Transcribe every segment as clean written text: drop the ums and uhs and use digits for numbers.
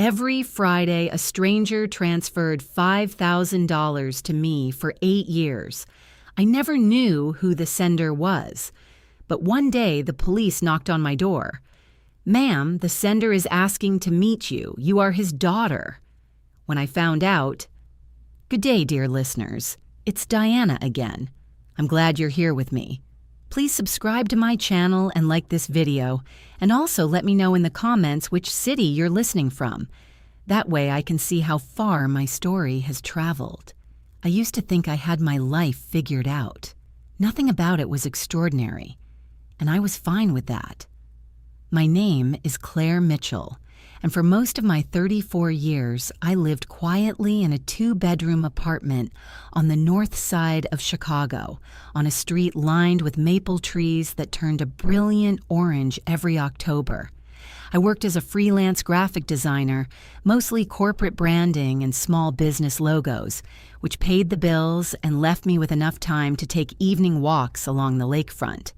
Every Friday, a stranger transferred $5,000 to me for 8 years. I never knew who the sender was. But one day, the police knocked on my door. "Ma'am, the sender is asking to meet you. You are his daughter." When I found out, "Good day, dear listeners. It's Diana again. I'm glad you're here with me. Please subscribe to my channel and like this video, and also let me know in the comments which city you're listening from. That way I can see how far my story has traveled. I used to think I had my life figured out. Nothing about it was extraordinary, and I was fine with that. My name is Claire Mitchell, and for most of my 34 years, I lived quietly in a 2-bedroom apartment on the north side of Chicago, on a street lined with maple trees that turned a brilliant orange every October. I worked as a freelance graphic designer, mostly corporate branding and small business logos, which paid the bills and left me with enough time to take evening walks along the lakefront.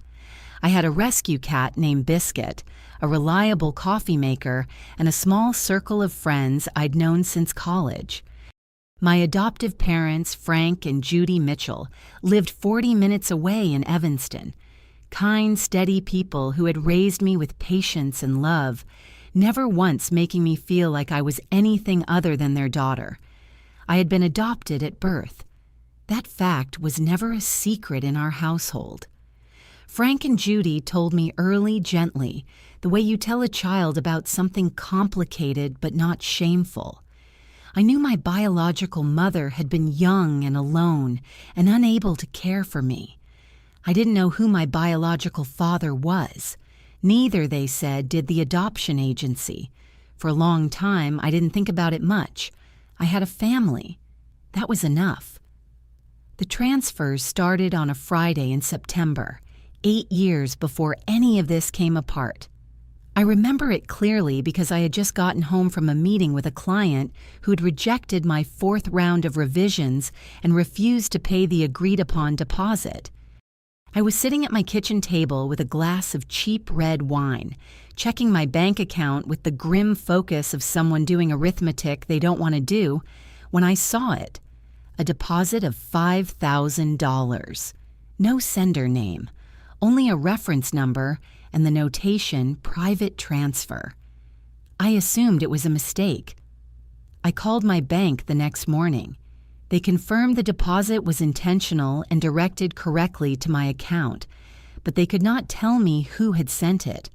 I had a rescue cat named Biscuit, a reliable coffee maker, and a small circle of friends I'd known since college. My adoptive parents, Frank and Judy Mitchell, lived 40 minutes away in Evanston. Kind, steady people who had raised me with patience and love, never once making me feel like I was anything other than their daughter. I had been adopted at birth. That fact was never a secret in our household. Frank and Judy told me early, gently, the way you tell a child about something complicated but not shameful. I knew my biological mother had been young and alone and unable to care for me. I didn't know who my biological father was. Neither, they said, did the adoption agency. For a long time, I didn't think about it much. I had a family. That was enough. The transfers started on a Friday in September, 8 years before any of this came apart. I remember it clearly because I had just gotten home from a meeting with a client who'd rejected my 4th round of revisions and refused to pay the agreed-upon deposit. I was sitting at my kitchen table with a glass of cheap red wine, checking my bank account with the grim focus of someone doing arithmetic they don't want to do, when I saw it. A deposit of $5,000. No sender name. Only a reference number and the notation private transfer. I assumed it was a mistake. I called my bank the next morning. They confirmed the deposit was intentional and directed correctly to my account, but they could not tell me who had sent it.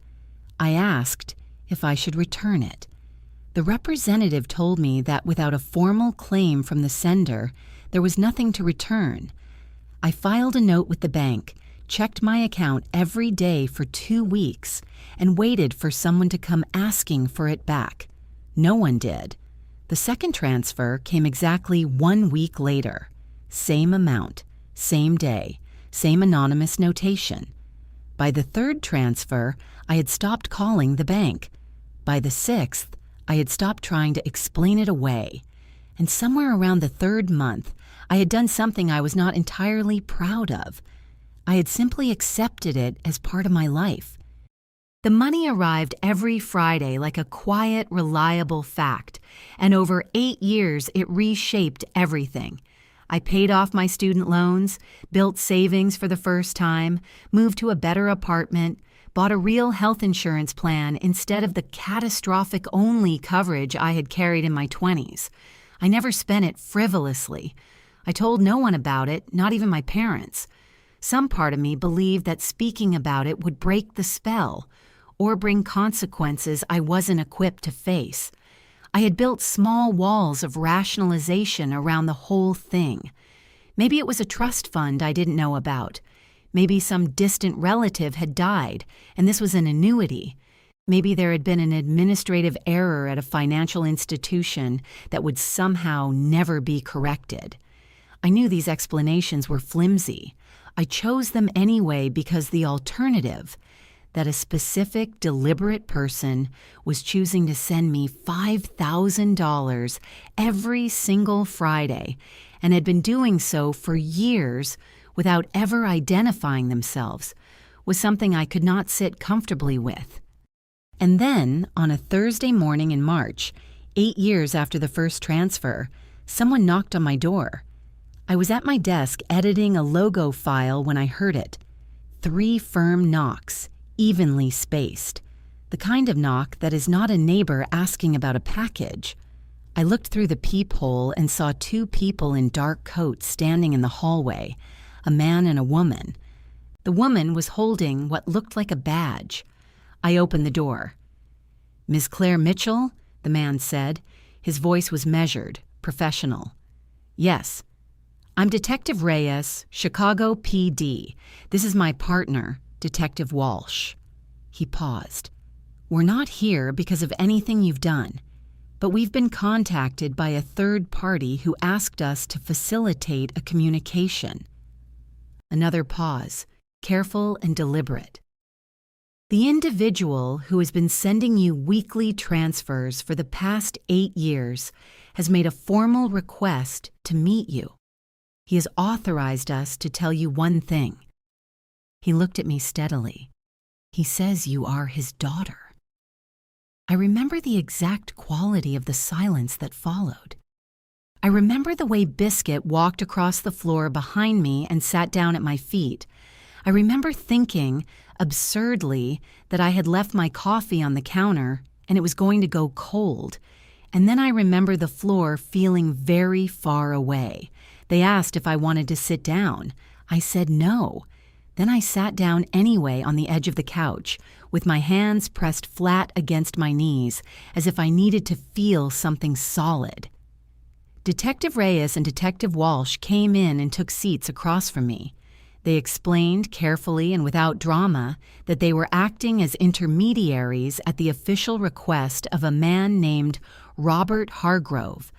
I asked if I should return it. The representative told me that without a formal claim from the sender, there was nothing to return. I filed a note with the bank, checked my account every day for 2 weeks, and waited for someone to come asking for it back. No one did. The second transfer came exactly 1 week later. Same amount, same day, same anonymous notation. By the third transfer, I had stopped calling the bank. By the 6th, I had stopped trying to explain it away. And somewhere around the 3rd month, I had done something I was not entirely proud of. I had simply accepted it as part of my life. The money arrived every Friday like a quiet, reliable fact, and over 8 years it reshaped everything. I paid off my student loans, built savings for the first time, moved to a better apartment, bought a real health insurance plan instead of the catastrophic-only coverage I had carried in my 20s. I never spent it frivolously. I told no one about it, not even my parents. Some part of me believed that speaking about it would break the spell or bring consequences I wasn't equipped to face. I had built small walls of rationalization around the whole thing. Maybe it was a trust fund I didn't know about. Maybe some distant relative had died, and this was an annuity. Maybe there had been an administrative error at a financial institution that would somehow never be corrected. I knew these explanations were flimsy. I chose them anyway because the alternative, that a specific, deliberate person was choosing to send me $5,000 every single Friday and had been doing so for years without ever identifying themselves, was something I could not sit comfortably with. And then, on a Thursday morning in March, 8 years after the first transfer, someone knocked on my door. I was at my desk editing a logo file when I heard it. 3 firm knocks, evenly spaced. The kind of knock that is not a neighbor asking about a package. I looked through the peephole and saw 2 people in dark coats standing in the hallway, a man and a woman. The woman was holding what looked like a badge. I opened the door. "Ms. Claire Mitchell?" the man said. His voice was measured, professional. "Yes. I'm Detective Reyes, Chicago PD. This is my partner, Detective Walsh." He paused. "We're not here because of anything you've done, but we've been contacted by a third party who asked us to facilitate a communication." Another pause, careful and deliberate. "The individual who has been sending you weekly transfers for the past 8 years has made a formal request to meet you. He has authorized us to tell you one thing." He looked at me steadily. "He says you are his daughter." I remember the exact quality of the silence that followed. I remember the way Biscuit walked across the floor behind me and sat down at my feet. I remember thinking, absurdly, that I had left my coffee on the counter and it was going to go cold. And then I remember the floor feeling very far away. They asked if I wanted to sit down. I said no. Then I sat down anyway on the edge of the couch, with my hands pressed flat against my knees, as if I needed to feel something solid. Detective Reyes and Detective Walsh came in and took seats across from me. They explained carefully and without drama that they were acting as intermediaries at the official request of a man named Robert Hargrove,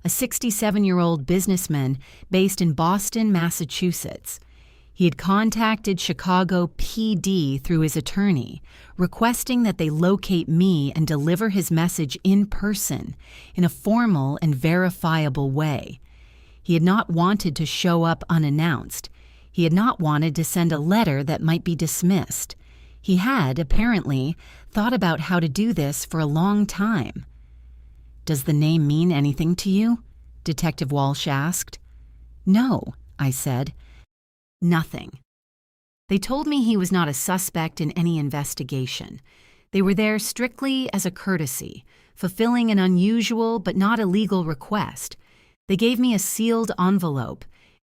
a 67-year-old businessman based in Boston, Massachusetts. He had contacted Chicago PD through his attorney, requesting that they locate me and deliver his message in person, in a formal and verifiable way. He had not wanted to show up unannounced. He had not wanted to send a letter that might be dismissed. He had, apparently, thought about how to do this for a long time. "Does the name mean anything to you?" Detective Walsh asked. "No," I said. "Nothing." They told me he was not a suspect in any investigation. They were there strictly as a courtesy, fulfilling an unusual but not illegal request. They gave me a sealed envelope.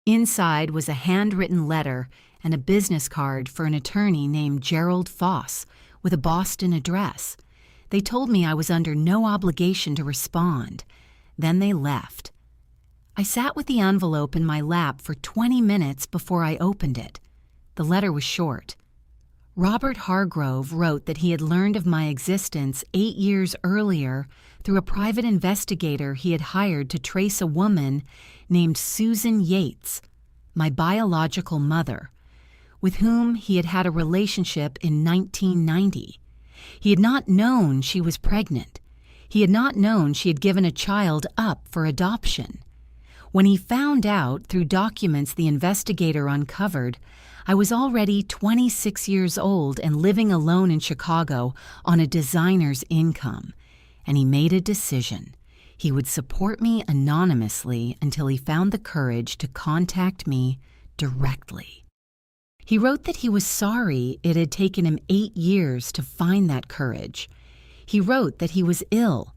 Inside was a handwritten letter and a business card for an attorney named Gerald Foss with a Boston address. They told me I was under no obligation to respond. Then they left. I sat with the envelope in my lap for 20 minutes before I opened it. The letter was short. Robert Hargrove wrote that he had learned of my existence 8 years earlier through a private investigator he had hired to trace a woman named Susan Yates, my biological mother, with whom he had had a relationship in 1990. He had not known she was pregnant. He had not known she had given a child up for adoption. When he found out through documents the investigator uncovered, I was already 26 years old and living alone in Chicago on a designer's income, and he made a decision. He would support me anonymously until he found the courage to contact me directly. He wrote that he was sorry it had taken him 8 years to find that courage. He wrote that he was ill.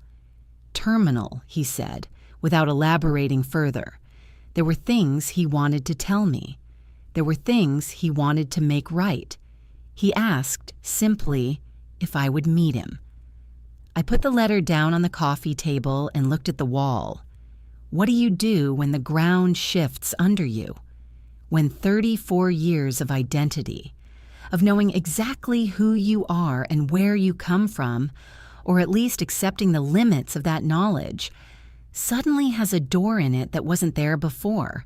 Terminal, he said, without elaborating further. There were things he wanted to tell me. There were things he wanted to make right. He asked, simply, if I would meet him. I put the letter down on the coffee table and looked at the wall. What do you do when the ground shifts under you? When 34 years of identity, of knowing exactly who you are and where you come from, or at least accepting the limits of that knowledge, suddenly has a door in it that wasn't there before.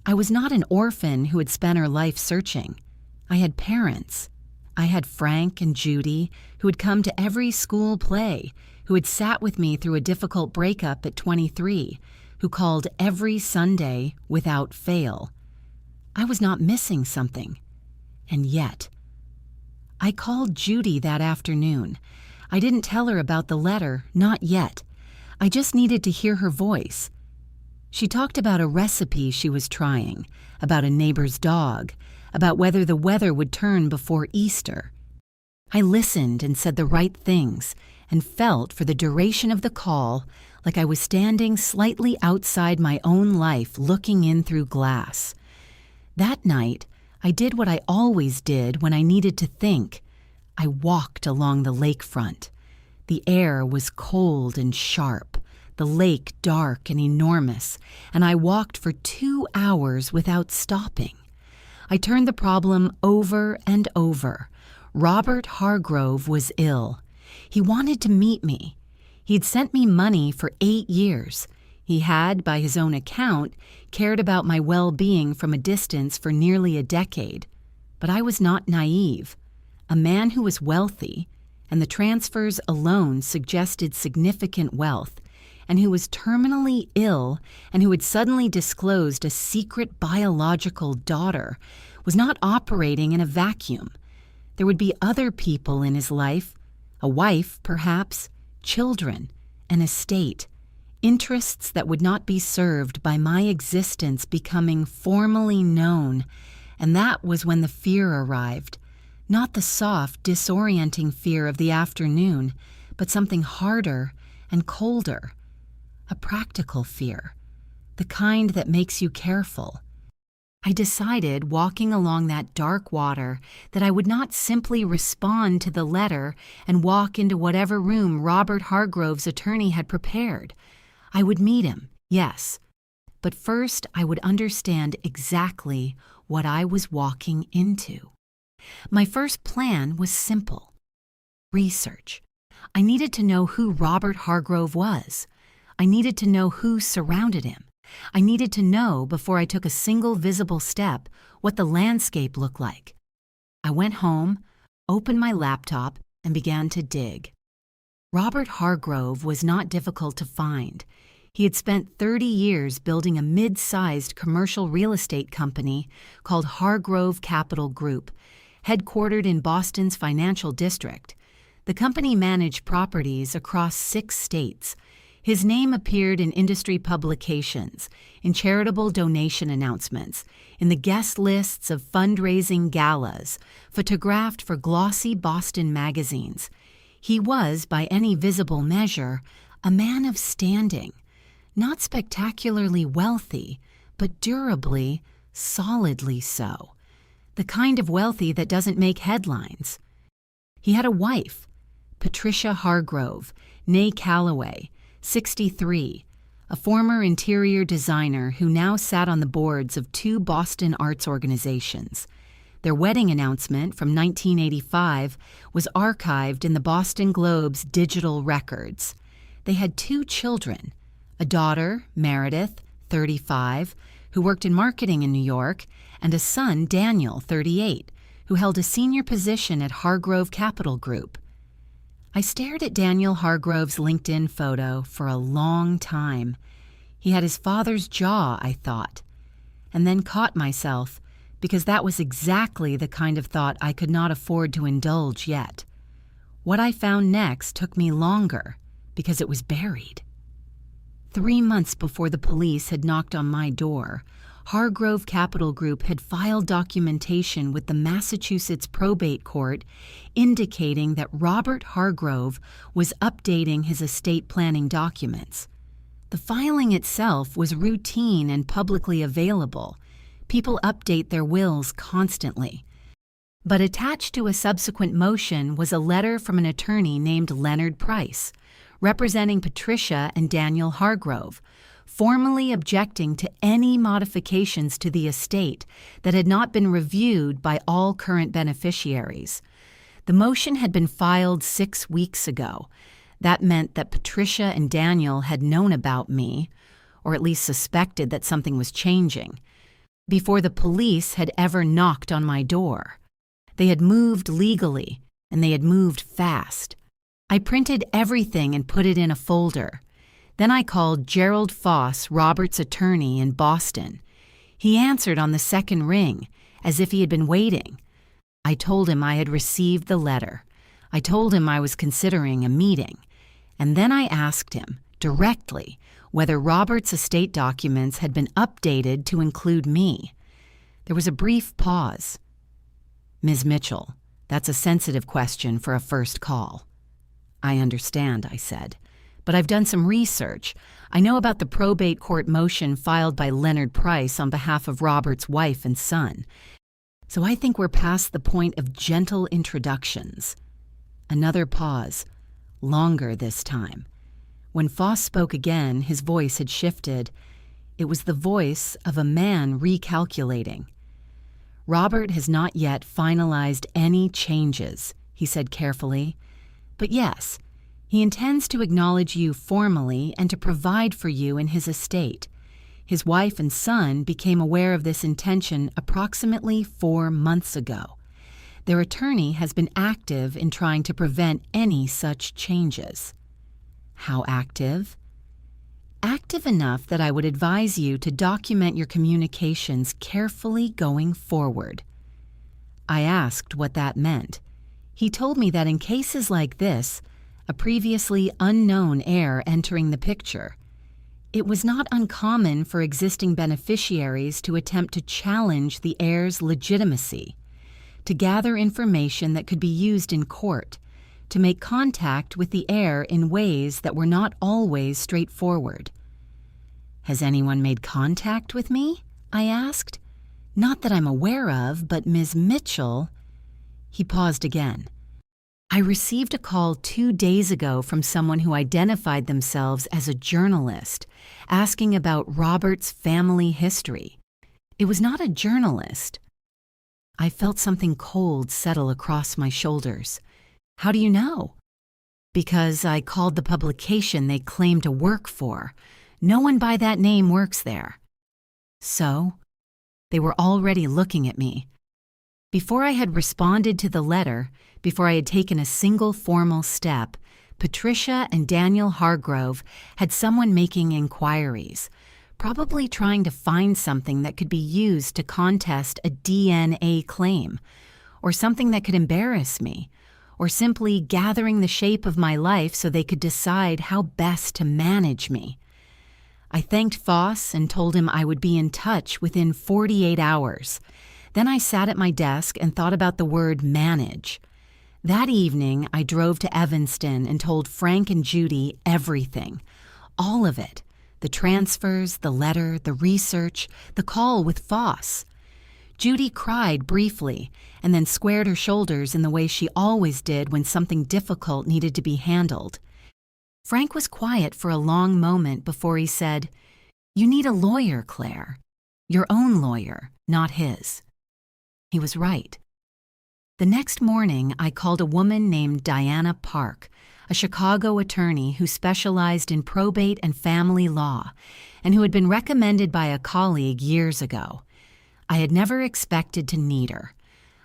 I was not an orphan who had spent her life searching. I had parents. I had Frank and Judy, who had come to every school play, who had sat with me through a difficult breakup at 23, who called every Sunday without fail. I was not missing something. And yet, I called Judy that afternoon. I didn't tell her about the letter, not yet. I just needed to hear her voice. She talked about a recipe she was trying, about a neighbor's dog, about whether the weather would turn before Easter. I listened and said the right things and felt for the duration of the call like I was standing slightly outside my own life looking in through glass. That night, I did what I always did when I needed to think. I walked along the lakefront. The air was cold and sharp, the lake dark and enormous, and I walked for 2 hours without stopping. I turned the problem over and over. Robert Hargrove was ill. He wanted to meet me. He'd sent me money for 8 years. He had, by his own account, cared about my well-being from a distance for nearly a decade. But I was not naive. A man who was wealthy, and the transfers alone suggested significant wealth, and who was terminally ill and who had suddenly disclosed a secret biological daughter, was not operating in a vacuum. There would be other people in his life, a wife, perhaps, children, an estate, interests that would not be served by my existence becoming formally known, and that was when the fear arrived. Not the soft, disorienting fear of the afternoon, but something harder and colder. A practical fear, the kind that makes you careful. I decided, walking along that dark water, that I would not simply respond to the letter and walk into whatever room Robert Hargrove's attorney had prepared. I would meet him, yes, but first I would understand exactly what I was walking into. My first plan was simple. Research. I needed to know who Robert Hargrove was. I needed to know who surrounded him. I needed to know, before I took a single visible step, what the landscape looked like. I went home, opened my laptop, and began to dig. Robert Hargrove was not difficult to find. He had spent 30 years building a mid-sized commercial real estate company called Hargrove Capital Group, headquartered in Boston's financial district. The company managed properties across 6 states. His name appeared in industry publications, in charitable donation announcements, in the guest lists of fundraising galas, photographed for glossy Boston magazines. He was, by any visible measure, a man of standing, not spectacularly wealthy, but durably, solidly so. The kind of wealthy that doesn't make headlines. He had a wife, Patricia Hargrove, née Calloway, 63, a former interior designer who now sat on the boards of 2 Boston arts organizations. Their wedding announcement from 1985 was archived in the Boston Globe's digital records. They had 2 children, a daughter, Meredith, 35, who worked in marketing in New York, and a son, Daniel, 38, who held a senior position at Hargrove Capital Group. I stared at Daniel Hargrove's LinkedIn photo for a long time. He had his father's jaw, I thought, and then caught myself, because that was exactly the kind of thought I could not afford to indulge yet. What I found next took me longer, because it was buried. 3 months before the police had knocked on my door, Hargrove Capital Group had filed documentation with the Massachusetts Probate Court indicating that Robert Hargrove was updating his estate planning documents. The filing itself was routine and publicly available. People update their wills constantly. But attached to a subsequent motion was a letter from an attorney named Leonard Price, representing Patricia and Daniel Hargrove, formally objecting to any modifications to the estate that had not been reviewed by all current beneficiaries. The motion had been filed 6 weeks ago. That meant that Patricia and Daniel had known about me, or at least suspected that something was changing, before the police had ever knocked on my door. They had moved legally, and they had moved fast. I printed everything and put it in a folder. Then I called Gerald Foss, Robert's attorney in Boston. He answered on the second ring, as if he had been waiting. I told him I had received the letter. I told him I was considering a meeting. And then I asked him, directly, whether Robert's estate documents had been updated to include me. There was a brief pause. "Ms. Mitchell, that's a sensitive question for a first call." "I understand," I said, "but I've done some research. I know about the probate court motion filed by Leonard Price on behalf of Robert's wife and son. So I think we're past the point of gentle introductions." Another pause, longer this time. When Foss spoke again, his voice had shifted. It was the voice of a man recalculating. "Robert has not yet finalized any changes," he said carefully. "But yes, he intends to acknowledge you formally and to provide for you in his estate. His wife and son became aware of this intention approximately 4 months ago. Their attorney has been active in trying to prevent any such changes." "How active?" "Active enough that I would advise you to document your communications carefully going forward." I asked what that meant. He told me that in cases like this, a previously unknown heir entering the picture, it was not uncommon for existing beneficiaries to attempt to challenge the heir's legitimacy, to gather information that could be used in court, to make contact with the heir in ways that were not always straightforward. "Has anyone made contact with me?" I asked. "Not that I'm aware of, but Ms. Mitchell—" He paused again. "I received a call 2 days ago from someone who identified themselves as a journalist, asking about Robert's family history. It was not a journalist." I felt something cold settle across my shoulders. "How do you know?" "Because I called the publication they claim to work for. No one by that name works there." "So?" They were already looking at me. Before I had responded to the letter, before I had taken a single formal step, Patricia and Daniel Hargrove had someone making inquiries, probably trying to find something that could be used to contest a DNA claim, or something that could embarrass me, or simply gathering the shape of my life so they could decide how best to manage me. I thanked Foss and told him I would be in touch within 48 hours. Then I sat at my desk and thought about the word manage. That evening, I drove to Evanston and told Frank and Judy everything. All of it. The transfers, the letter, the research, the call with Foss. Judy cried briefly and then squared her shoulders in the way she always did when something difficult needed to be handled. Frank was quiet for a long moment before he said, "You need a lawyer, Claire. Your own lawyer, not his." He was right. The next morning, I called a woman named Diana Park, a Chicago attorney who specialized in probate and family law, and who had been recommended by a colleague years ago. I had never expected to need her.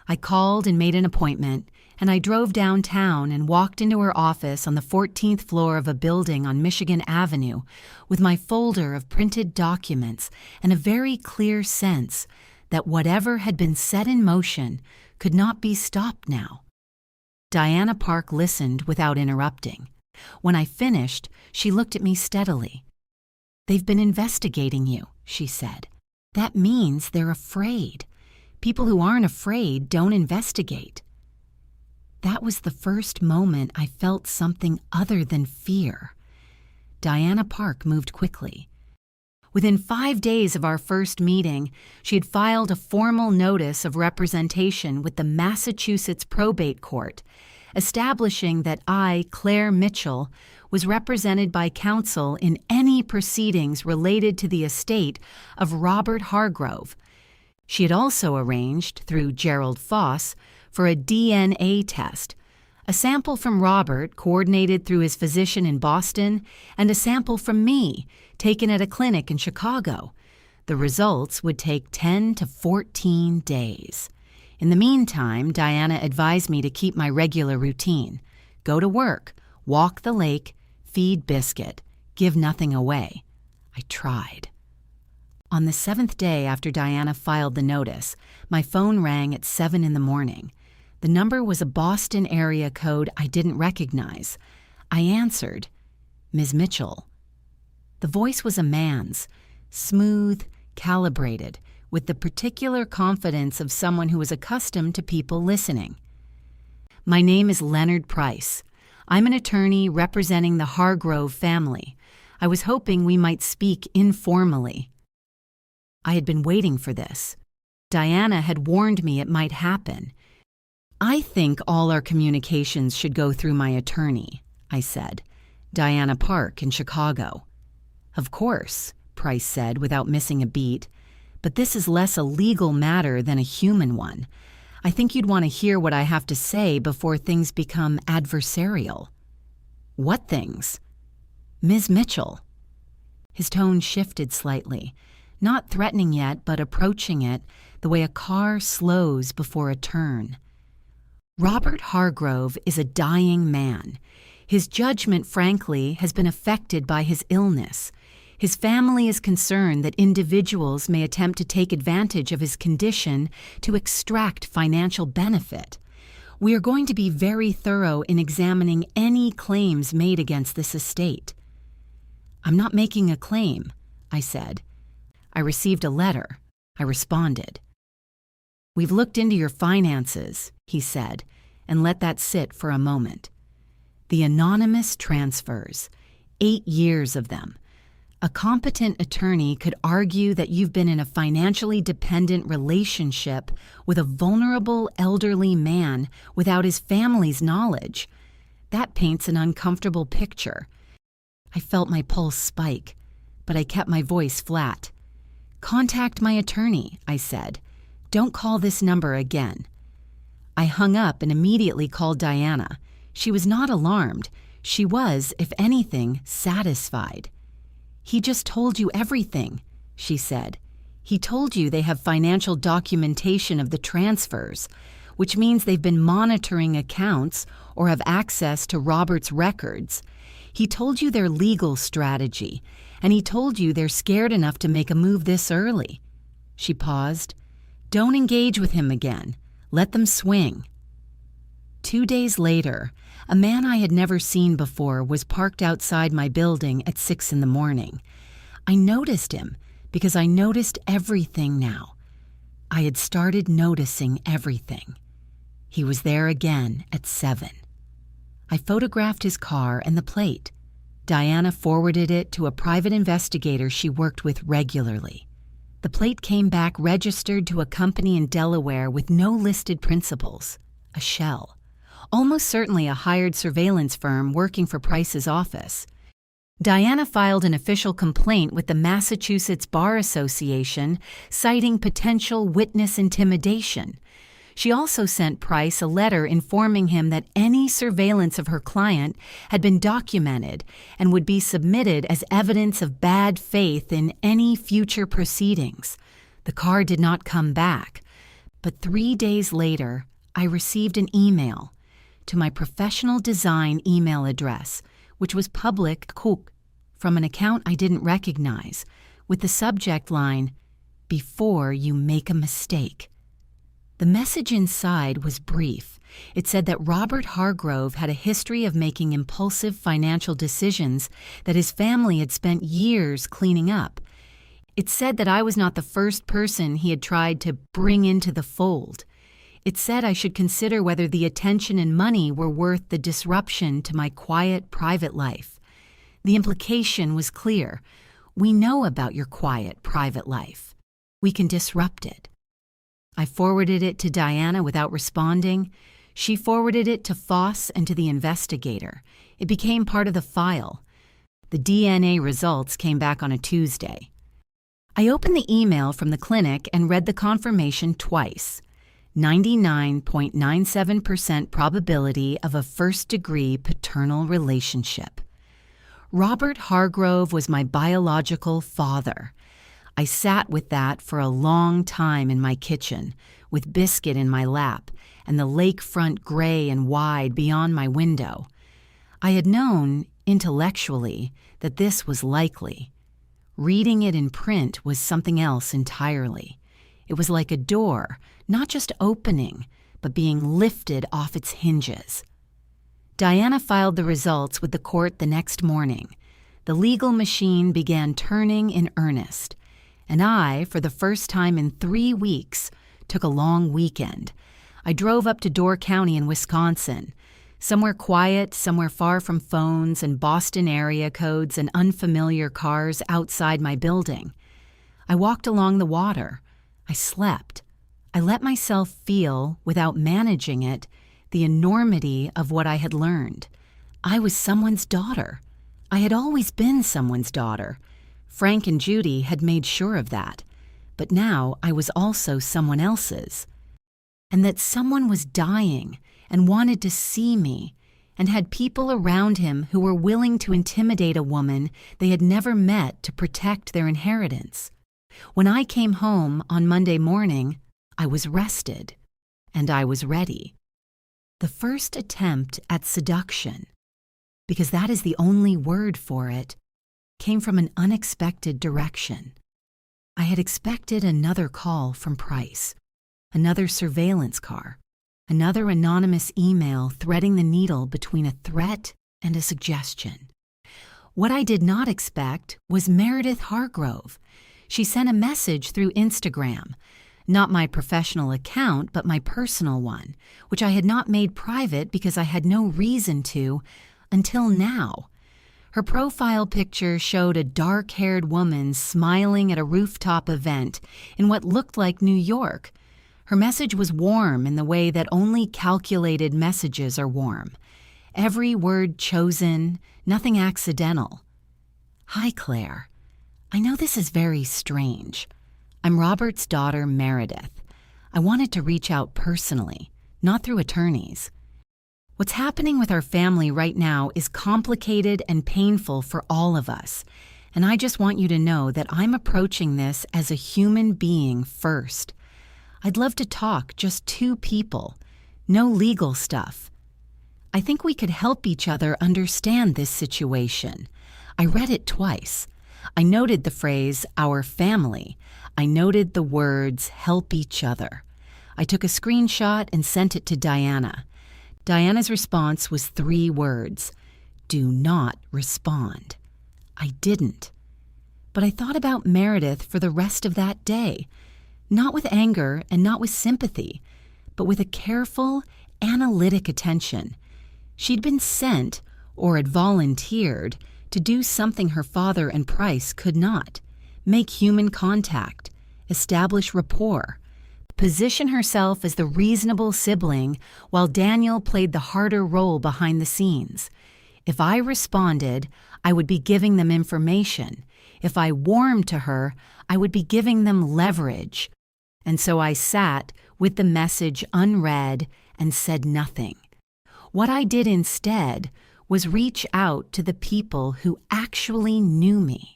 I called and made an appointment, and I drove downtown and walked into her office on the 14th floor of a building on Michigan Avenue with my folder of printed documents and a very clear sense that whatever had been set in motion could not be stopped now. Diana Park listened without interrupting. When I finished, she looked at me steadily. "They've been investigating you," she said. "That means they're afraid. People who aren't afraid don't investigate." That was the first moment I felt something other than fear. Diana Park moved quickly. Within 5 days of our first meeting, she had filed a formal notice of representation with the Massachusetts Probate Court, establishing that I, Claire Mitchell, was represented by counsel in any proceedings related to the estate of Robert Hargrove. She had also arranged, through Gerald Foss, for a DNA test, a sample from Robert coordinated through his physician in Boston, and a sample from me taken at a clinic in Chicago. The results would take 10 to 14 days. In the meantime, Diana advised me to keep my regular routine. Go to work, walk the lake, feed Biscuit, give nothing away. I tried. On the 7th day after Diana filed the notice, my phone rang at 7 in the morning. The number was a Boston area code I didn't recognize. I answered. "Ms. Mitchell, The voice was a man's, smooth, calibrated, with the particular confidence of someone who was accustomed to people listening. My name is Leonard Price. I'm an attorney representing the Hargrove family. I was hoping we might speak informally. I had been waiting for this. Diana had warned me it might happen. I think all our communications should go through my attorney, I said. Diana Park in Chicago. Of course, Price said without missing a beat. But this is less a legal matter than a human one. I think you'd want to hear what I have to say before things become adversarial. What things? Ms. Mitchell. His tone shifted slightly, not threatening yet, but approaching it the way a car slows before a turn. Robert Hargrove is a dying man. His judgment, frankly, has been affected by his illness. His family is concerned that individuals may attempt to take advantage of his condition to extract financial benefit. We are going to be very thorough in examining any claims made against this estate. I'm not making a claim, I said. I received a letter. I responded. We've looked into your finances, he said, and let that sit for a moment. The anonymous transfers, 8 years of them. A competent attorney could argue that you've been in a financially dependent relationship with a vulnerable elderly man without his family's knowledge. That paints an uncomfortable picture. I felt my pulse spike, but I kept my voice flat. Contact my attorney, I said. Don't call this number again. I hung up and immediately called Diana. She was not alarmed. She was, if anything, satisfied. He just told you everything, she said. He told you they have financial documentation of the transfers, which means they've been monitoring accounts or have access to Robert's records. He told you their legal strategy, and he told you they're scared enough to make a move this early. She paused. Don't engage with him again. Let them swing. 2 days later, a man I had never seen before was parked outside my building at 6 a.m. I noticed him because I noticed everything now. I had started noticing everything. He was there again at 7. I photographed his car and the plate. Diana forwarded it to a private investigator she worked with regularly. The plate came back registered to a company in Delaware with no listed principals, a shell. Almost certainly a hired surveillance firm working for Price's office. Diana filed an official complaint with the Massachusetts Bar Association citing potential witness intimidation. She also sent Price a letter informing him that any surveillance of her client had been documented and would be submitted as evidence of bad faith in any future proceedings. The car did not come back, but 3 days later, I received an email to my professional design email address, which was public from an account I didn't recognize, with the subject line, "Before you make a mistake." The message inside was brief. It said that Robert Hargrove had a history of making impulsive financial decisions that his family had spent years cleaning up. It said that I was not the first person he had tried to bring into the fold. It said I should consider whether the attention and money were worth the disruption to my quiet, private life. The implication was clear. We know about your quiet, private life. We can disrupt it. I forwarded it to Diana without responding. She forwarded it to Foss and to the investigator. It became part of the file. The DNA results came back on a Tuesday. I opened the email from the clinic and read the confirmation twice. 99.97% probability of a first-degree paternal relationship. Robert Hargrove was my biological father. I sat with that for a long time in my kitchen, with biscuit in my lap and the lakefront gray and wide beyond my window. I had known, intellectually, that this was likely. Reading it in print was something else entirely. It was like a door, not just opening, but being lifted off its hinges. Diana filed the results with the court the next morning. The legal machine began turning in earnest, and I, for the first time in 3 weeks, took a long weekend. I drove up to Door County in Wisconsin, somewhere quiet, somewhere far from phones and Boston area codes and unfamiliar cars outside my building. I walked along the water. I slept. I let myself feel, without managing it, the enormity of what I had learned. I was someone's daughter. I had always been someone's daughter. Frank and Judy had made sure of that. But now I was also someone else's. And that someone was dying and wanted to see me, and had people around him who were willing to intimidate a woman they had never met to protect their inheritance. When I came home on Monday morning, I was rested, and I was ready. The first attempt at seduction, because that is the only word for it, came from an unexpected direction. I had expected another call from Price, another surveillance car, another anonymous email threading the needle between a threat and a suggestion. What I did not expect was Meredith Hargrove. She sent a message through Instagram, not my professional account, but my personal one, which I had not made private because I had no reason to until now. Her profile picture showed a dark-haired woman smiling at a rooftop event in what looked like New York. Her message was warm in the way that only calculated messages are warm. Every word chosen, nothing accidental. Hi, Claire. I know this is very strange. I'm Robert's daughter, Meredith. I wanted to reach out personally, not through attorneys. What's happening with our family right now is complicated and painful for all of us, and I just want you to know that I'm approaching this as a human being first. I'd love to talk, just 2 people, no legal stuff. I think we could help each other understand this situation. I read it twice. I noted the phrase, our family. I noted the words, help each other. I took a screenshot and sent it to Diana. Diana's response was 3 words, do not respond. I didn't. But I thought about Meredith for the rest of that day. Not with anger and not with sympathy, but with a careful, analytic attention. She'd been sent, or had volunteered, to do something her father and Price could not: make human contact, establish rapport, position herself as the reasonable sibling while Daniel played the harder role behind the scenes. If I responded, I would be giving them information. If I warmed to her, I would be giving them leverage. And so I sat with the message unread and said nothing. What I did instead was reach out to the people who actually knew me.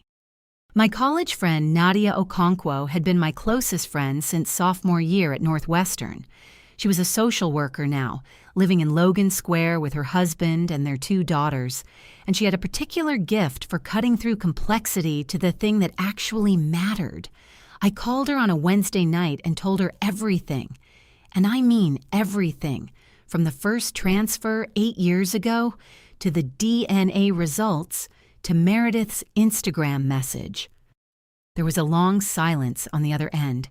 My college friend Nadia Okonkwo had been my closest friend since sophomore year at Northwestern. She was a social worker now, living in Logan Square with her husband and their 2 daughters, and she had a particular gift for cutting through complexity to the thing that actually mattered. I called her on a Wednesday night and told her everything, and I mean everything, from the first transfer 8 years ago to the DNA results to Meredith's Instagram message. There was a long silence on the other end.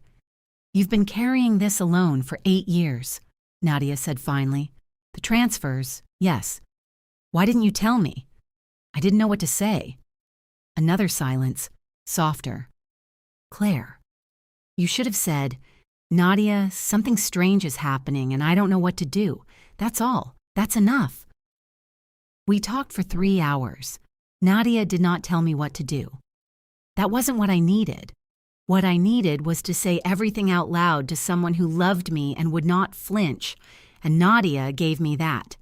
You've been carrying this alone for 8 years, Nadia said finally. The transfers, yes. Why didn't you tell me? I didn't know what to say. Another silence, softer. Claire, you should have said, Nadia, something strange is happening and I don't know what to do. That's all. That's enough. We talked for 3 hours. Nadia did not tell me what to do. That wasn't what I needed. What I needed was to say everything out loud to someone who loved me and would not flinch, and Nadia gave me that.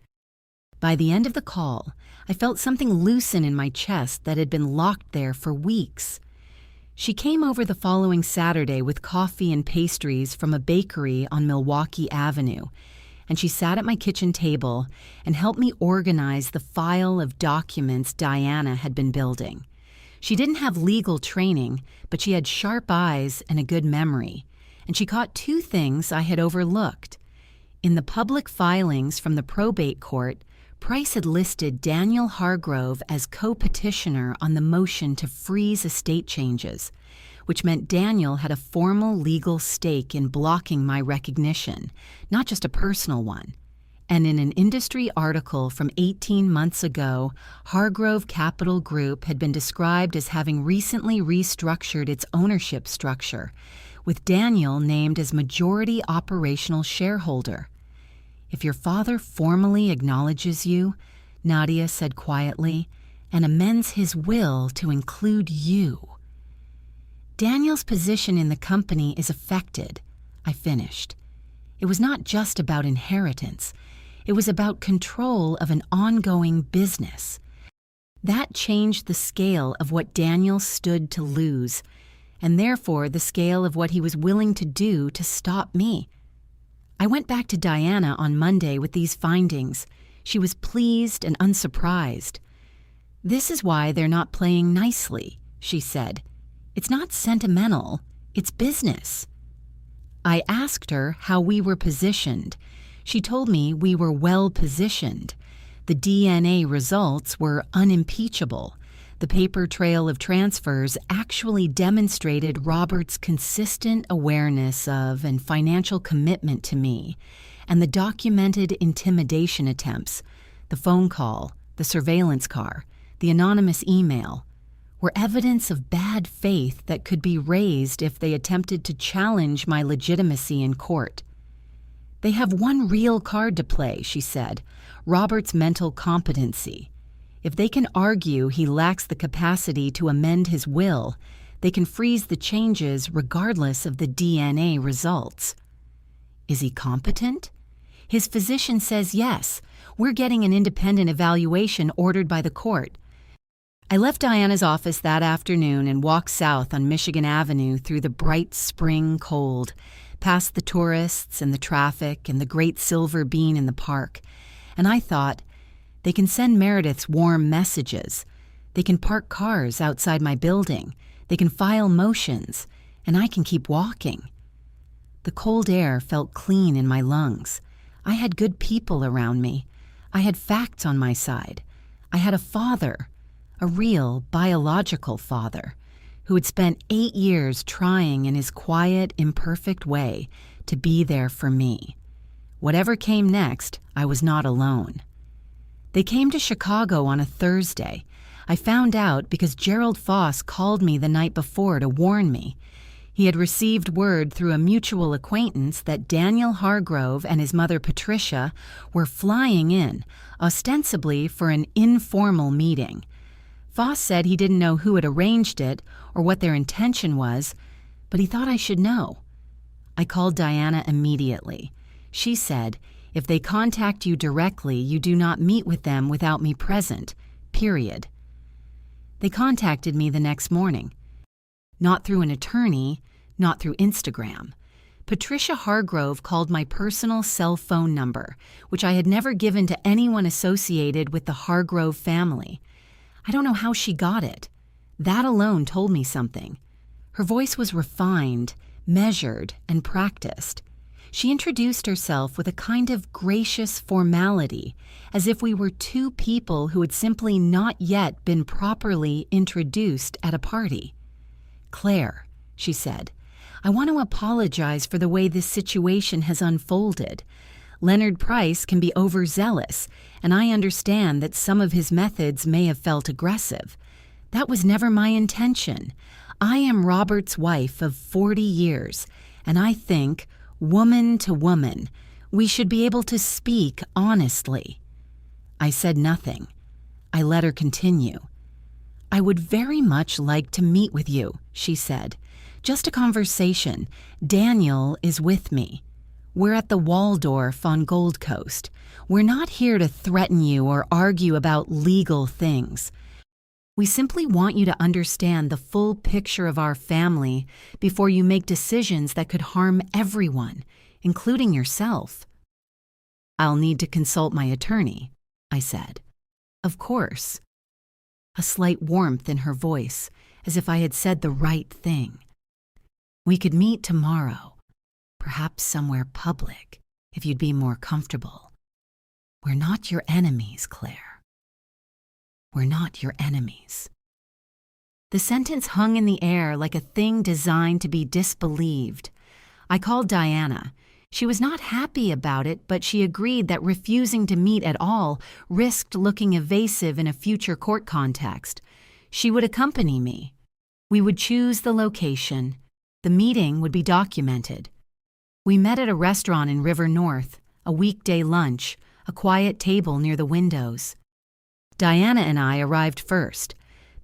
By the end of the call, I felt something loosen in my chest that had been locked there for weeks. She came over the following Saturday with coffee and pastries from a bakery on Milwaukee Avenue, and she sat at my kitchen table and helped me organize the file of documents Diana had been building. She didn't have legal training, but she had sharp eyes and a good memory, and she caught 2 things I had overlooked. In the public filings from the probate court, Price had listed Daniel Hargrove as co-petitioner on the motion to freeze estate changes, which meant Daniel had a formal legal stake in blocking my recognition, not just a personal one. And in an industry article from 18 months ago, Hargrove Capital Group had been described as having recently restructured its ownership structure, with Daniel named as majority operational shareholder. "If your father formally acknowledges you," Nadia said quietly, "and amends his will to include you." "Daniel's position in the company is affected," I finished. It was not just about inheritance. It was about control of an ongoing business. That changed the scale of what Daniel stood to lose, and therefore the scale of what he was willing to do to stop me. I went back to Diana on Monday with these findings. She was pleased and unsurprised. "This is why they're not playing nicely," she said. "It's not sentimental, it's business." I asked her how we were positioned. She told me we were well positioned. The DNA results were unimpeachable. The paper trail of transfers actually demonstrated Robert's consistent awareness of and financial commitment to me, and the documented intimidation attempts, the phone call, the surveillance car, the anonymous email, were evidence of bad faith that could be raised if they attempted to challenge my legitimacy in court. "They have one real card to play," she said, "Robert's mental competency. If they can argue he lacks the capacity to amend his will, they can freeze the changes regardless of the DNA results." "Is he competent?" "His physician says yes. We're getting an independent evaluation ordered by the court." I left Diana's office that afternoon and walked south on Michigan Avenue through the bright spring cold, past the tourists and the traffic and the great silver bean in the park, and I thought, they can send Meredith's warm messages. They can park cars outside my building. They can file motions, and I can keep walking. The cold air felt clean in my lungs. I had good people around me. I had facts on my side. I had a father, a real biological father, who had spent 8 years trying in his quiet, imperfect way to be there for me. Whatever came next, I was not alone. They came to Chicago on a Thursday. I found out because Gerald Foss called me the night before to warn me. He had received word through a mutual acquaintance that Daniel Hargrove and his mother Patricia were flying in, ostensibly for an informal meeting. Foss said he didn't know who had arranged it or what their intention was, but he thought I should know. I called Diana immediately. She said, "If they contact you directly, you do not meet with them without me present, period." They contacted me the next morning. Not through an attorney, not through Instagram. Patricia Hargrove called my personal cell phone number, which I had never given to anyone associated with the Hargrove family. I don't know how she got it. That alone told me something. Her voice was refined, measured, and practiced. She introduced herself with a kind of gracious formality, as if we were two people who had simply not yet been properly introduced at a party. "Claire," she said, "I want to apologize for the way this situation has unfolded. Leonard Price can be overzealous, and I understand that some of his methods may have felt aggressive. That was never my intention. I am Robert's wife of 40 years, and I think, woman to woman, we should be able to speak honestly." I said nothing. I let her continue. "I would very much like to meet with you," she said. "Just a conversation. Daniel is with me. We're at the Waldorf on Gold Coast. We're not here to threaten you or argue about legal things. We simply want you to understand the full picture of our family before you make decisions that could harm everyone, including yourself." "I'll need to consult my attorney," I said. "Of course." A slight warmth in her voice, as if I had said the right thing. "We could meet tomorrow, perhaps somewhere public, if you'd be more comfortable." We're not your enemies, Claire. We're not your enemies. The sentence hung in the air like a thing designed to be disbelieved. I called Diana. She was not happy about it, but she agreed that refusing to meet at all risked looking evasive in a future court context. She would accompany me. We would choose the location. The meeting would be documented. We met at a restaurant in River North, a weekday lunch, a quiet table near the windows. Diana and I arrived first.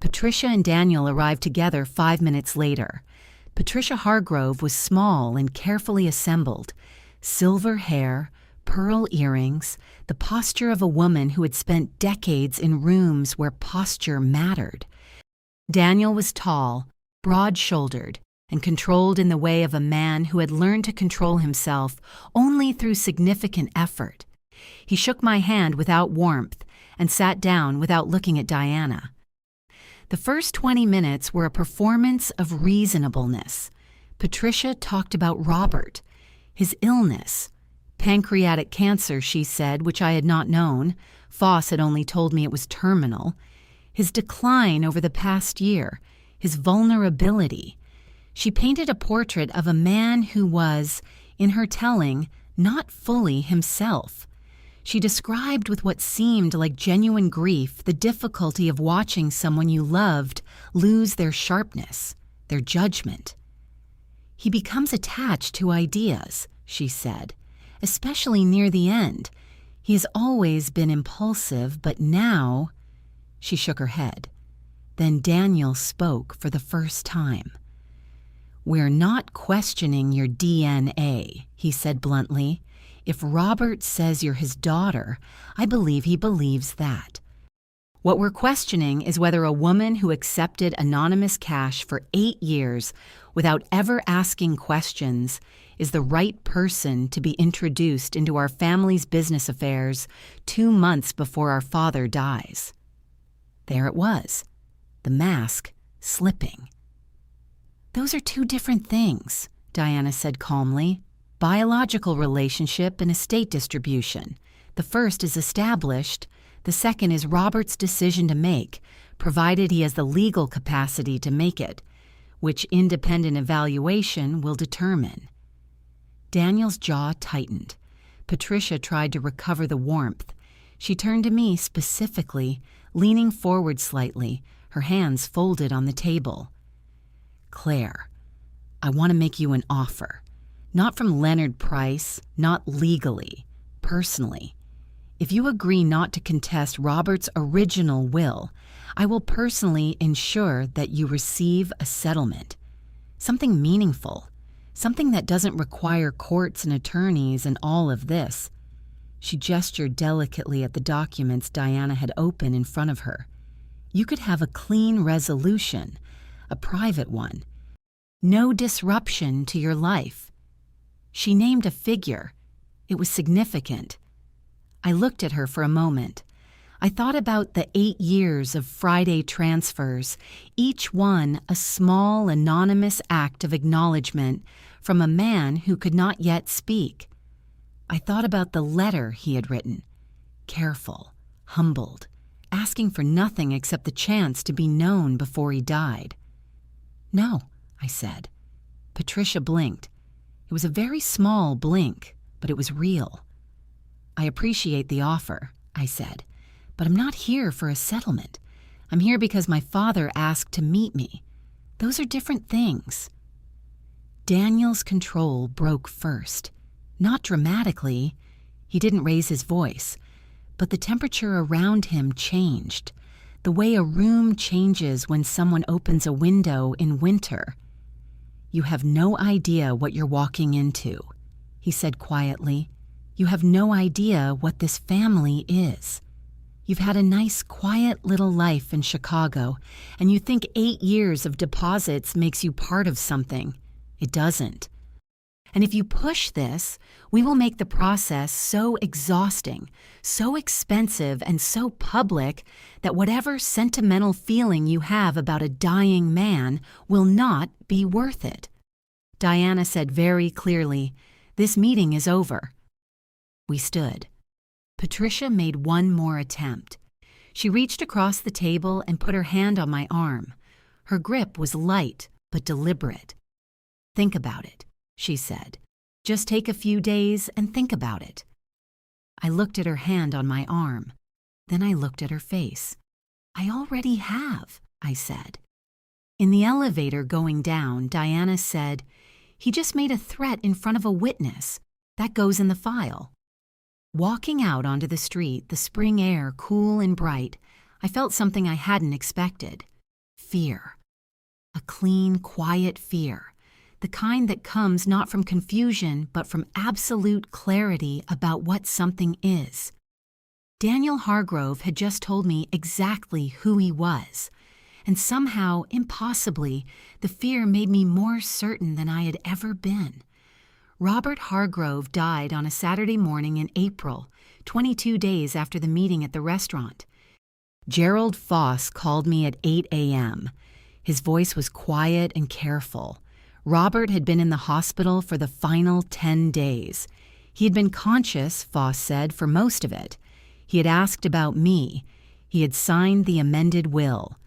Patricia and Daniel arrived together 5 minutes later. Patricia Hargrove was small and carefully assembled. Silver hair, pearl earrings, the posture of a woman who had spent decades in rooms where posture mattered. Daniel was tall, broad-shouldered, and controlled in the way of a man who had learned to control himself only through significant effort. He shook my hand without warmth and sat down without looking at Diana. The first 20 minutes were a performance of reasonableness. Patricia talked about Robert, his illness. Pancreatic cancer, she said, which I had not known. Foss had only told me it was terminal. His decline over the past year, his vulnerability. She painted a portrait of a man who was, in her telling, not fully himself. She described with what seemed like genuine grief the difficulty of watching someone you loved lose their sharpness, their judgment. He becomes attached to ideas, she said, especially near the end. He has always been impulsive, but now... She shook her head. Then Daniel spoke for the first time. "We're not questioning your DNA," he said bluntly. "If Robert says you're his daughter, I believe he believes that. What we're questioning is whether a woman who accepted anonymous cash for 8 years without ever asking questions is the right person to be introduced into our family's business affairs 2 months before our father dies." There it was, the mask slipping. "Those are 2 different things," Diana said calmly. "Biological relationship and estate distribution. The first is established. The second is Robert's decision to make, provided he has the legal capacity to make it, which independent evaluation will determine." Daniel's jaw tightened. Patricia tried to recover the warmth. She turned to me specifically, leaning forward slightly, her hands folded on the table. "Claire, I want to make you an offer. Not from Leonard Price, not legally, personally. If you agree not to contest Robert's original will, I will personally ensure that you receive a settlement. Something meaningful. Something that doesn't require courts and attorneys and all of this." She gestured delicately at the documents Diana had open in front of her. "You could have a clean resolution, a private one. No disruption to your life." She named a figure. It was significant. I looked at her for a moment. I thought about the 8 years of Friday transfers, each one a small, anonymous act of acknowledgement from a man who could not yet speak. I thought about the letter he had written, careful, humbled, asking for nothing except the chance to be known before he died. "No," I said. Patricia blinked. It was a very small blink, but it was real. "I appreciate the offer," I said, "but I'm not here for a settlement. I'm here because my father asked to meet me. Those are different things." Daniel's control broke first. Not dramatically. He didn't raise his voice, but the temperature around him changed, the way a room changes when someone opens a window in winter. "You have no idea what you're walking into," he said quietly. "You have no idea what this family is. You've had a nice, quiet little life in Chicago, and you think 8 years of deposits makes you part of something. It doesn't. And if you push this, we will make the process so exhausting, so expensive, and so public that whatever sentimental feeling you have about a dying man will not be worth it." Diana said very clearly, "This meeting is over." We stood. Patricia made one more attempt. She reached across the table and put her hand on my arm. Her grip was light but deliberate. "Think about it," she said. "Just take a few days and think about it." I looked at her hand on my arm. Then I looked at her face. "I already have," I said. In the elevator going down, Diana said, "He just made a threat in front of a witness. That goes in the file." Walking out onto the street, the spring air cool and bright, I felt something I hadn't expected. Fear. A clean, quiet fear. The kind that comes not from confusion, but from absolute clarity about what something is. Daniel Hargrove had just told me exactly who he was, and somehow, impossibly, the fear made me more certain than I had ever been. Robert Hargrove died on a Saturday morning in April, 22 days after the meeting at the restaurant. Gerald Foss called me at 8 a.m. His voice was quiet and careful. Robert had been in the hospital for the final 10 days. He had been conscious, Foss said, for most of it. He had asked about me. He had signed the amended will,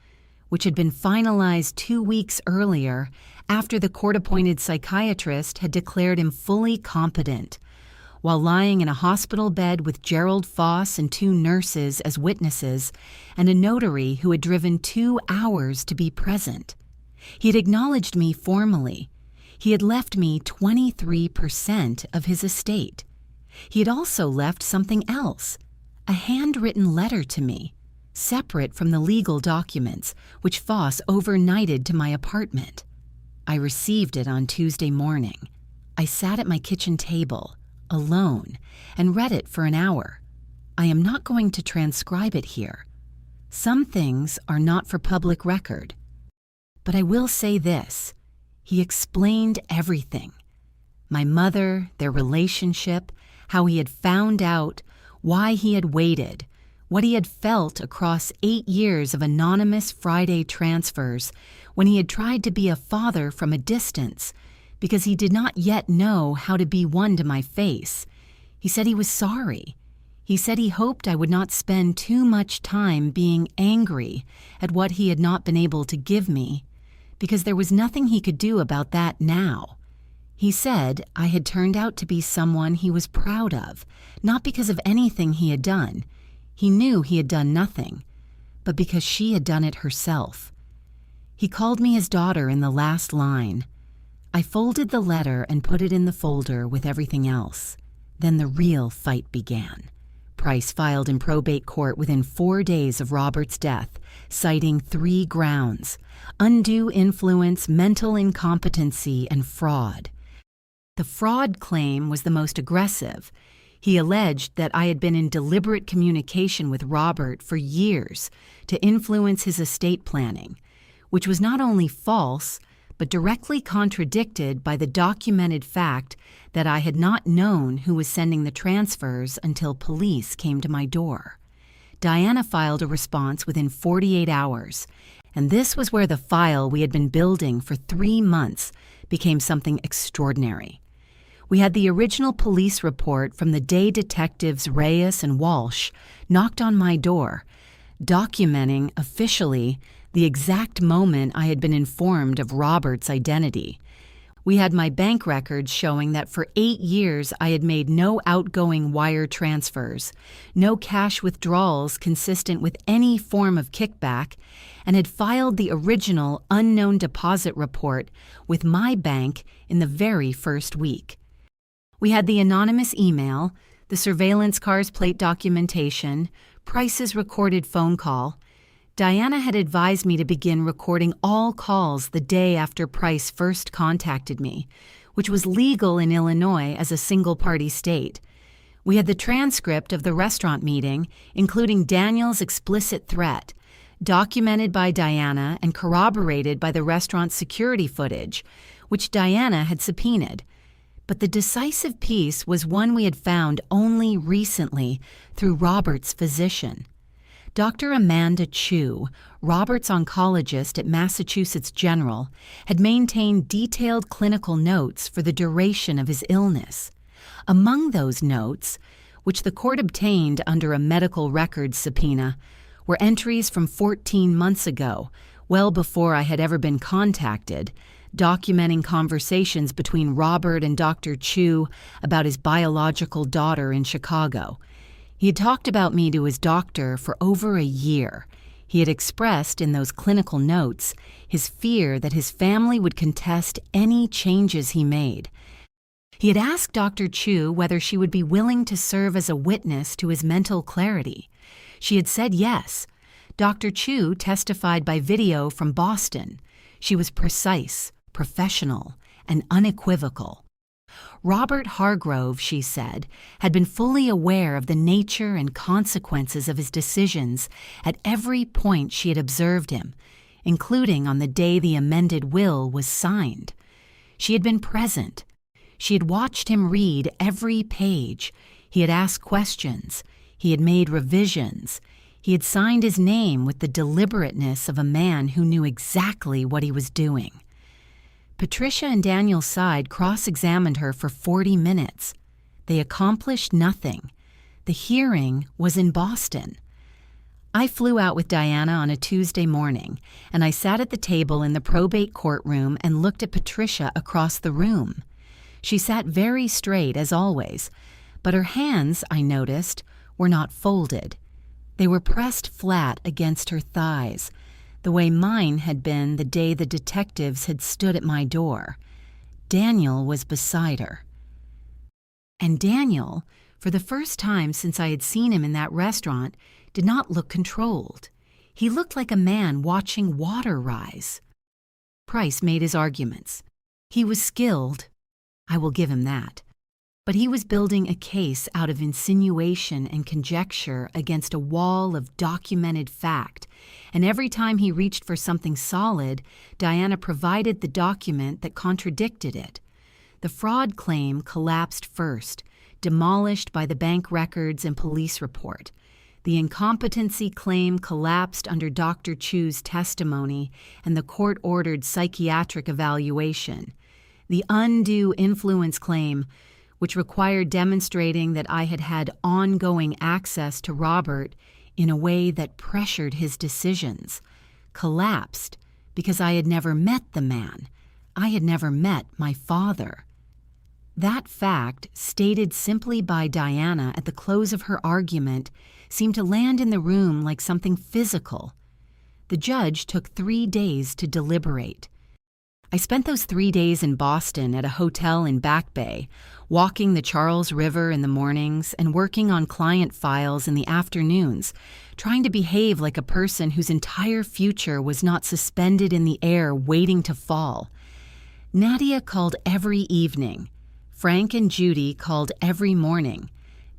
which had been finalized 2 weeks earlier after the court-appointed psychiatrist had declared him fully competent. While lying in a hospital bed with Gerald Foss and 2 nurses as witnesses and a notary who had driven 2 hours to be present. He had acknowledged me formally. He had left me 23% of his estate. He had also left something else, a handwritten letter to me, separate from the legal documents, which Foss overnighted to my apartment. I received it on Tuesday morning. I sat at my kitchen table, alone, and read it for an hour. I am not going to transcribe it here. Some things are not for public record. But I will say this. He explained everything. My mother, their relationship, how he had found out, why he had waited, what he had felt across 8 years of anonymous Friday transfers when he had tried to be a father from a distance because he did not yet know how to be one to my face. He said he was sorry. He said he hoped I would not spend too much time being angry at what he had not been able to give me, because there was nothing he could do about that now. He said I had turned out to be someone he was proud of, not because of anything he had done. He knew he had done nothing, but because she had done it herself. He called me his daughter in the last line. I folded the letter and put it in the folder with everything else. Then the real fight began. Price filed in probate court within 4 days of Robert's death, citing 3 grounds: undue influence, mental incompetency, and fraud. The fraud claim was the most aggressive. He alleged that I had been in deliberate communication with Robert for years to influence his estate planning, which was not only false, but directly contradicted by the documented fact that I had not known who was sending the transfers until police came to my door. Diana filed a response within 48 hours, and this was where the file we had been building for 3 months became something extraordinary. We had the original police report from the day detectives Reyes and Walsh knocked on my door, documenting officially the exact moment I had been informed of Robert's identity. We had my bank records showing that for 8 years I had made no outgoing wire transfers, no cash withdrawals consistent with any form of kickback, and had filed the original unknown deposit report with my bank in the very first week. We had the anonymous email, the surveillance car's plate documentation, Price's recorded phone call. Diana had advised me to begin recording all calls the day after Price first contacted me, which was legal in Illinois as a single-party state. We had the transcript of the restaurant meeting, including Daniel's explicit threat, documented by Diana and corroborated by the restaurant's security footage, which Diana had subpoenaed. But the decisive piece was one we had found only recently through Robert's physician. Dr. Amanda Chu, Robert's oncologist at Massachusetts General, had maintained detailed clinical notes for the duration of his illness. Among those notes which the court obtained under a medical records subpoena, were entries from 14 months ago, well before I had ever been contacted, documenting conversations between Robert and Dr. Chu about his biological daughter in Chicago. He had talked about me to his doctor for over a year. He had expressed in those clinical notes his fear that his family would contest any changes he made. He had asked Dr. Chu whether she would be willing to serve as a witness to his mental clarity. She had said yes. Dr. Chu testified by video from Boston. She was precise, professional, and unequivocal. Robert Hargrove, she said, had been fully aware of the nature and consequences of his decisions at every point she had observed him, including on the day the amended will was signed. She had been present. She had watched him read every page. He had asked questions. He had made revisions. He had signed his name with the deliberateness of a man who knew exactly what he was doing. Patricia and Daniel's side cross-examined her for 40 minutes. They accomplished nothing. The hearing was in Boston. I flew out with Diana on a Tuesday morning, and I sat at the table in the probate courtroom and looked at Patricia across the room. She sat very straight, as always, but her hands, I noticed, were not folded. They were pressed flat against her thighs, the way mine had been the day the detectives had stood at my door. Daniel was beside her. And Daniel, for the first time since I had seen him in that restaurant, did not look controlled. He looked like a man watching water rise. Price made his arguments. He was skilled. I will give him that. But he was building a case out of insinuation and conjecture against a wall of documented fact, and every time he reached for something solid, Diana provided the document that contradicted it. The fraud claim collapsed first, demolished by the bank records and police report. The incompetency claim collapsed under Dr. Chu's testimony and the court-ordered psychiatric evaluation. The undue influence claim, which required demonstrating that I had had ongoing access to Robert in a way that pressured his decisions, collapsed because I had never met the man. I had never met my father. That fact, stated simply by Diana at the close of her argument, seemed to land in the room like something physical. The judge took 3 days to deliberate. I spent those 3 days in Boston at a hotel in Back Bay, walking the Charles River in the mornings and working on client files in the afternoons, trying to behave like a person whose entire future was not suspended in the air waiting to fall. Nadia called every evening. Frank and Judy called every morning.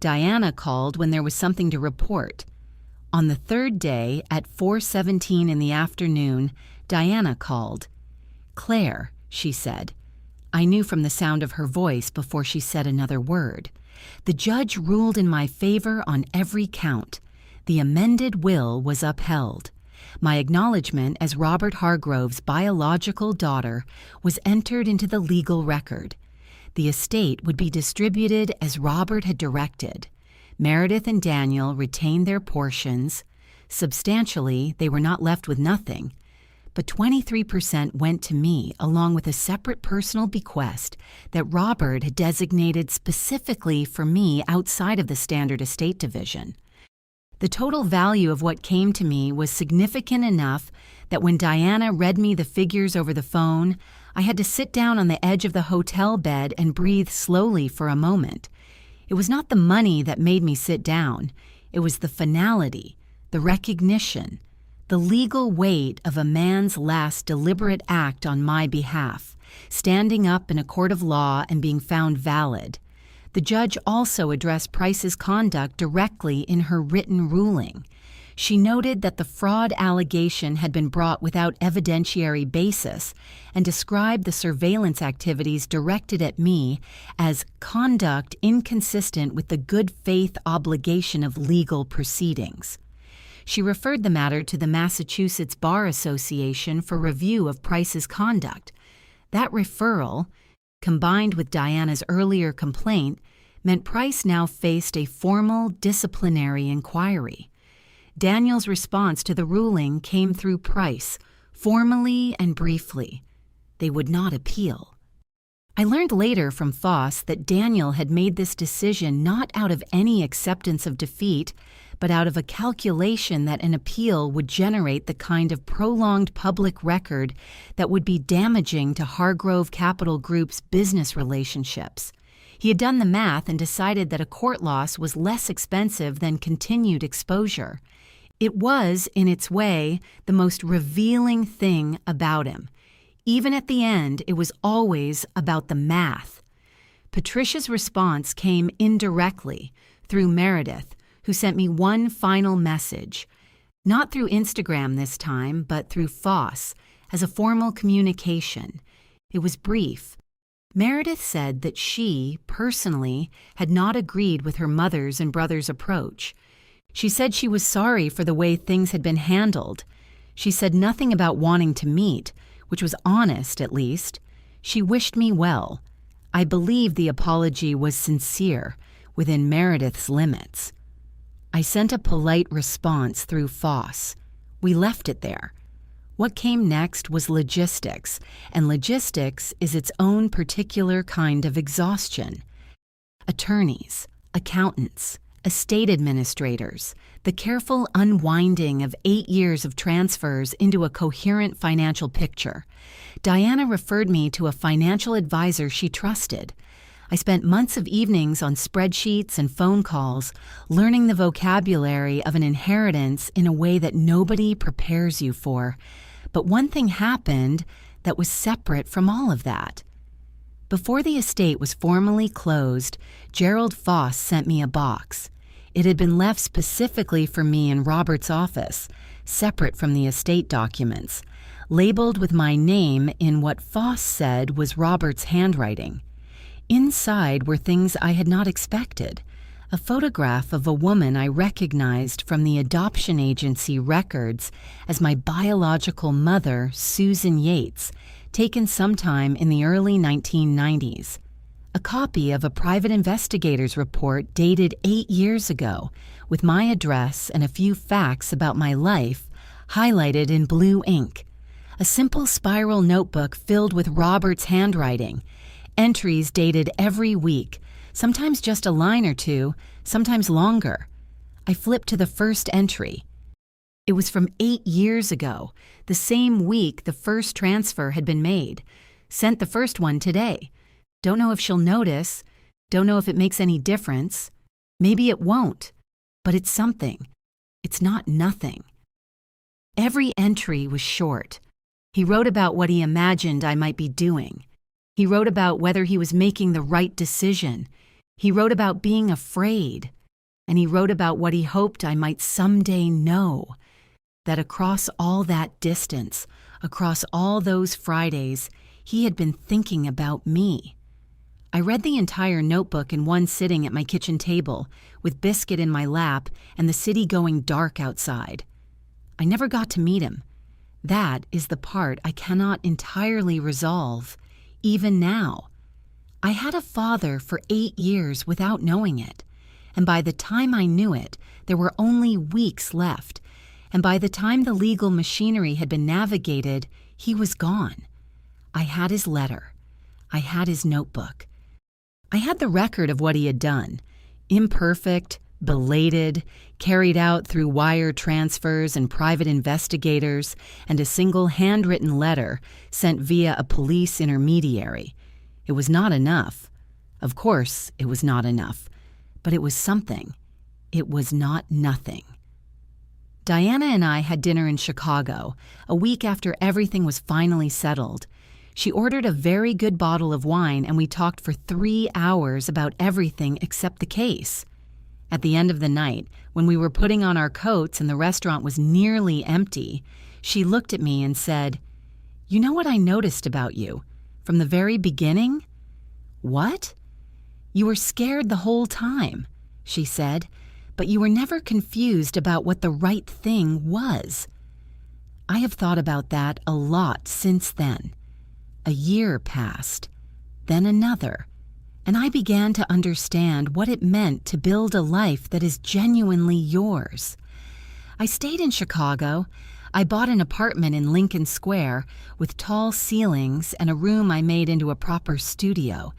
Diana called when there was something to report. On the third day, at 4:17 in the afternoon, Diana called. "Claire," she said. I knew from the sound of her voice before she said another word. The judge ruled in my favor on every count. The amended will was upheld. My acknowledgement as Robert Hargrove's biological daughter was entered into the legal record. The estate would be distributed as Robert had directed. Meredith and Daniel retained their portions. Substantially, they were not left with nothing. But 23% went to me, along with a separate personal bequest that Robert had designated specifically for me outside of the standard estate division. The total value of what came to me was significant enough that when Diana read me the figures over the phone, I had to sit down on the edge of the hotel bed and breathe slowly for a moment. It was not the money that made me sit down. It was the finality, the recognition, the legal weight of a man's last deliberate act on my behalf, standing up in a court of law and being found valid. The judge also addressed Price's conduct directly in her written ruling. She noted that the fraud allegation had been brought without evidentiary basis and described the surveillance activities directed at me as conduct inconsistent with the good faith obligation of legal proceedings. She referred the matter to the Massachusetts Bar Association for review of Price's conduct. That referral, combined with Diana's earlier complaint, meant Price now faced a formal disciplinary inquiry. Daniel's response to the ruling came through Price, formally and briefly. They would not appeal. I learned later from Foss that Daniel had made this decision not out of any acceptance of defeat, but out of a calculation that an appeal would generate the kind of prolonged public record that would be damaging to Hargrove Capital Group's business relationships. He had done the math and decided that a court loss was less expensive than continued exposure. It was, in its way, the most revealing thing about him. Even at the end, it was always about the math. Patricia's response came indirectly, through Meredith, who sent me one final message. Not through Instagram this time, but through Foss, as a formal communication. It was brief. Meredith said that she, personally, had not agreed with her mother's and brother's approach. She said she was sorry for the way things had been handled. She said nothing about wanting to meet, which was honest, at least. She wished me well. I believe the apology was sincere, within Meredith's limits. I sent a polite response through Foss. We left it there. What came next was logistics, and logistics is its own particular kind of exhaustion. Attorneys, accountants, estate administrators, the careful unwinding of 8 years of transfers into a coherent financial picture. Diana referred me to a financial advisor she trusted. I spent months of evenings on spreadsheets and phone calls, learning the vocabulary of an inheritance in a way that nobody prepares you for. But one thing happened that was separate from all of that. Before the estate was formally closed, Gerald Foss sent me a box. It had been left specifically for me in Robert's office, separate from the estate documents, labeled with my name in what Foss said was Robert's handwriting. Inside were things I had not expected. A photograph of a woman I recognized from the adoption agency records as my biological mother, Susan Yates, taken sometime in the early 1990s. A copy of a private investigator's report dated 8 years ago, with my address and a few facts about my life highlighted in blue ink. A simple spiral notebook filled with Robert's handwriting, entries dated every week, sometimes just a line or two, sometimes longer. I flipped to the first entry. It was from 8 years ago, the same week the first transfer had been made. Sent the first one today. Don't know if she'll notice. Don't know if it makes any difference. Maybe it won't. But it's something. It's not nothing. Every entry was short. He wrote about what he imagined I might be doing. He wrote about whether he was making the right decision. He wrote about being afraid. And he wrote about what he hoped I might someday know. That across all that distance, across all those Fridays, he had been thinking about me. I read the entire notebook in one sitting at my kitchen table, with biscuit in my lap and the city going dark outside. I never got to meet him. That is the part I cannot entirely resolve, even now. I had a father for 8 years without knowing it, and by the time I knew it, there were only weeks left, and by the time the legal machinery had been navigated, he was gone. I had his letter. I had his notebook. I had the record of what he had done, imperfect, belated, carried out through wire transfers and private investigators, and a single handwritten letter sent via a police intermediary. It was not enough. Of course, it was not enough. But it was something. It was not nothing. Diana and I had dinner in Chicago, a week after everything was finally settled. She ordered a very good bottle of wine, and we talked for 3 hours about everything except the case. At the end of the night, when we were putting on our coats and the restaurant was nearly empty, she looked at me and said, "You know what I noticed about you? From the very beginning?" "What?" "You were scared the whole time," she said, "but you were never confused about what the right thing was." I have thought about that a lot since then. A year passed, then another, and I began to understand what it meant to build a life that is genuinely yours. I stayed in Chicago. I bought an apartment in Lincoln Square with tall ceilings and a room I made into a proper studio.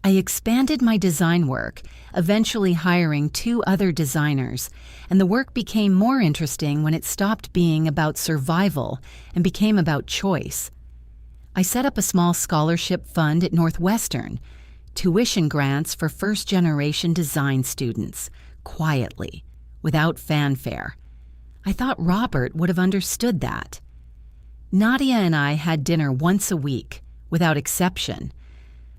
I expanded my design work, eventually hiring 2 other designers, and the work became more interesting when it stopped being about survival and became about choice. I set up a small scholarship fund at Northwestern, tuition grants for first-generation design students, quietly, without fanfare. I thought Robert would have understood that. Nadia and I had dinner once a week, without exception.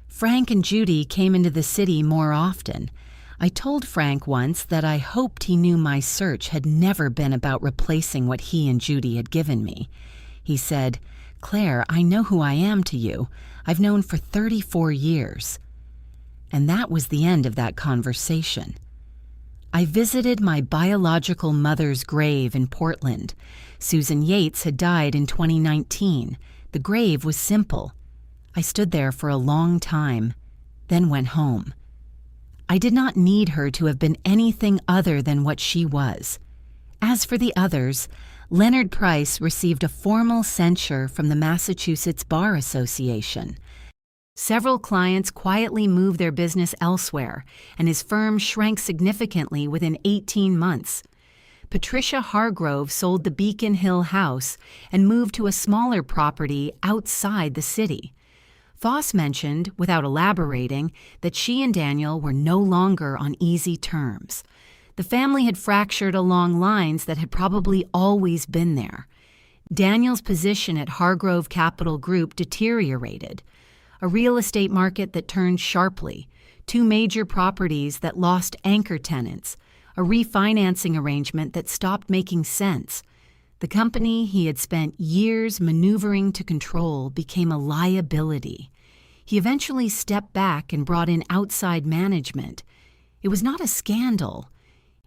Frank and Judy came into the city more often. I told Frank once that I hoped he knew my search had never been about replacing what he and Judy had given me. He said, "Claire, I know who I am to you. I've known for 34 years." And that was the end of that conversation. I visited my biological mother's grave in Portland. Susan Yates had died in 2019. The grave was simple. I stood there for a long time, then went home. I did not need her to have been anything other than what she was. As for the others, Leonard Price received a formal censure from the Massachusetts Bar Association. Several clients quietly moved their business elsewhere, and his firm shrank significantly within 18 months. Patricia Hargrove sold the Beacon Hill house and moved to a smaller property outside the city. Foss mentioned, without elaborating, that she and Daniel were no longer on easy terms. The family had fractured along lines that had probably always been there. Daniel's position at Hargrove Capital Group deteriorated. A real estate market that turned sharply, 2 major properties that lost anchor tenants, a refinancing arrangement that stopped making sense. The company he had spent years maneuvering to control became a liability. He eventually stepped back and brought in outside management. It was not a scandal.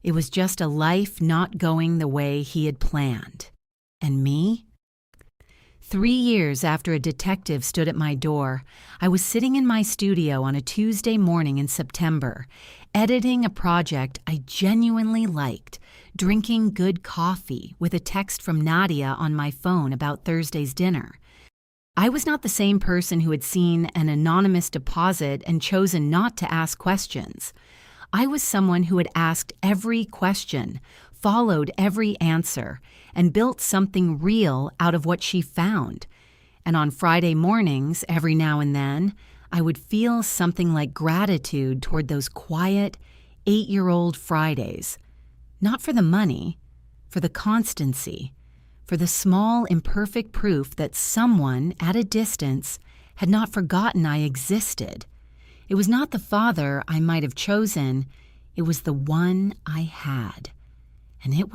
It was just a life not going the way he had planned. And me? 3 years after a detective stood at my door, I was sitting in my studio on a Tuesday morning in September, editing a project I genuinely liked, drinking good coffee with a text from Nadia on my phone about Thursday's dinner. I was not the same person who had seen an anonymous deposit and chosen not to ask questions. I was someone who had asked every question, followed every answer, and built something real out of what she found. And on Friday mornings, every now and then, I would feel something like gratitude toward those quiet, 8-year-old Fridays. Not for the money, for the constancy, for the small, imperfect proof that someone at a distance had not forgotten I existed. It was not the father I might have chosen, it was the one I had. And it was